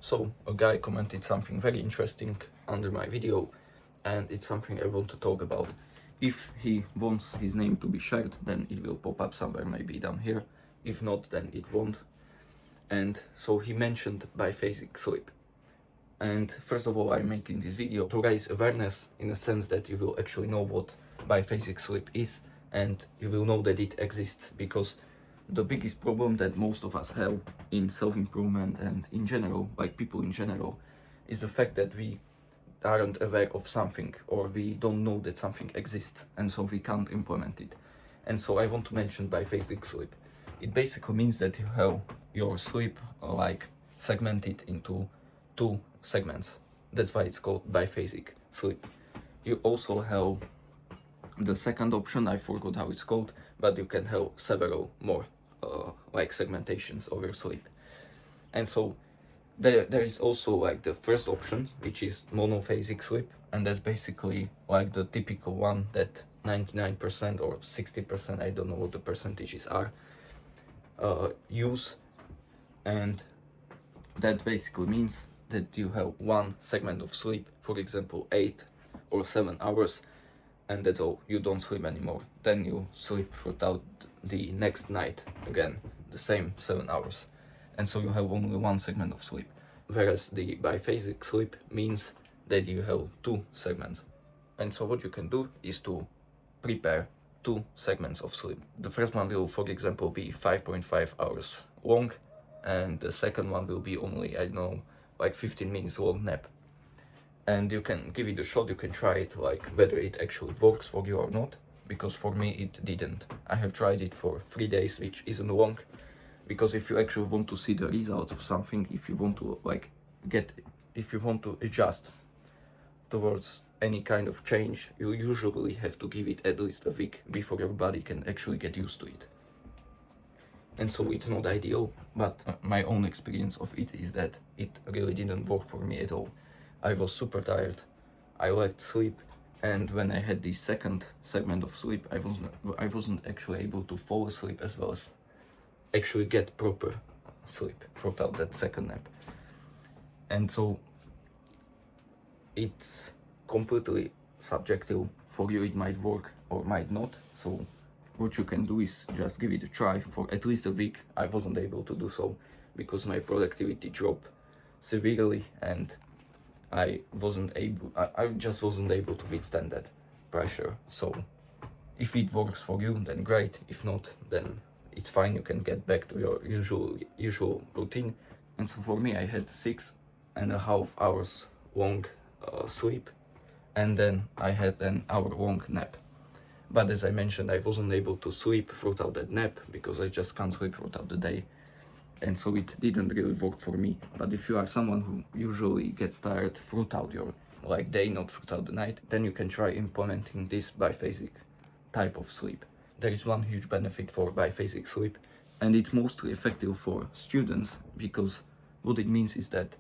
So a guy commented something very interesting under my video, and it's something I want to talk about. If he wants his name to be shared, then it will pop up somewhere, maybe down here. If not, then it won't. And so he mentioned biphasic sleep. And first of all, I'm making this video to raise awareness, in a sense that you will actually know what biphasic sleep is, and you will know that it exists, because the biggest problem that most of us have in self-improvement and in general, like people in general, is the fact that we aren't aware of something, or we don't know that something exists, and so we can't implement it. And so I want to mention biphasic sleep. It basically means that you have your sleep like segmented into two segments. That's why it's called biphasic sleep. You also have the second option, I forgot how it's called, but you can have several more like segmentations of your sleep. And so there is also like the first option, which is monophasic sleep, and that's basically like the typical one that 99% or 60%, I don't know what the percentages are, use. And that basically means that you have one segment of sleep, for example 8 or 7 hours, and that's all. You don't sleep anymore. Then you sleep throughout the next night again, the same 7 hours, and so you have only one segment of sleep. Whereas the biphasic sleep means that you have two segments. And so what you can do is to prepare two segments of sleep. The first one will, for example, be 5.5 hours long, and the second one will be only, I don't know, like 15 minutes long nap. And you can give it a shot, you can try it, like whether it actually works for you or not, because for me it didn't. I have tried it for 3 days, which isn't long, because if you actually want to see the results of something, if you want to if you want to adjust towards any kind of change, you usually have to give it at least a week before your body can actually get used to it. And so it's not ideal, but my own experience of it is that it really didn't work for me at all. I was super tired, I lacked sleep, and when I had the second segment of sleep, I wasn't actually able to fall asleep as well as actually get proper sleep throughout that second nap. And so it's completely subjective. For you it might work or might not. So what you can do is just give it a try for at least a week. I wasn't able to do so because my productivity dropped severely, and I just wasn't able to withstand that pressure. So if it works for you, then great. If not, then it's fine. You can get back to your usual routine. And so for me, I had 6.5 hours long sleep, and then I had an hour long nap. But as I mentioned, I wasn't able to sleep throughout that nap because I just can't sleep throughout the day. And so it didn't really work for me. But if you are someone who usually gets tired throughout your day, not throughout the night, then you can try implementing this biphasic type of sleep. There is one huge benefit for biphasic sleep, and it's mostly effective for students, because what it means is that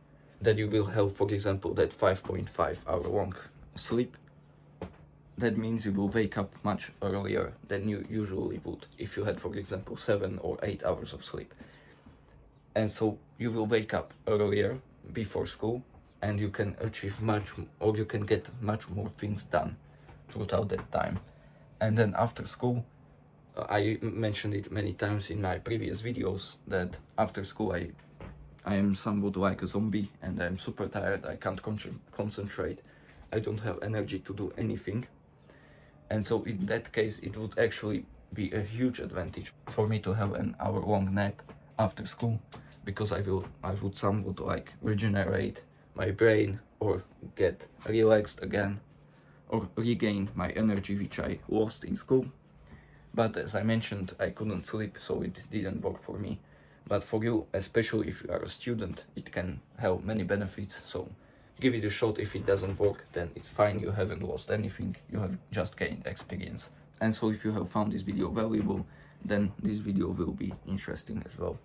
you will have, for example, that 5.5 hour long sleep. That means you will wake up much earlier than you usually would if you had, for example, 7 or 8 hours of sleep. And so you will wake up earlier before school, and you can achieve you can get much more things done throughout that time. And then after school, I mentioned it many times in my previous videos that after school I am somewhat like a zombie, and I'm super tired, I can't concentrate, I don't have energy to do anything. And so in that case, it would actually be a huge advantage for me to have an hour long nap after school, because I would somewhat like regenerate my brain, or get relaxed again, or regain my energy which I lost in school. But as I mentioned, I couldn't sleep, so it didn't work for me. But for you, especially if you are a student, it can have many benefits. So give it a shot. If it doesn't work, then it's fine. You haven't lost anything. You have just gained experience. And so if you have found this video valuable, then this video will be interesting as well.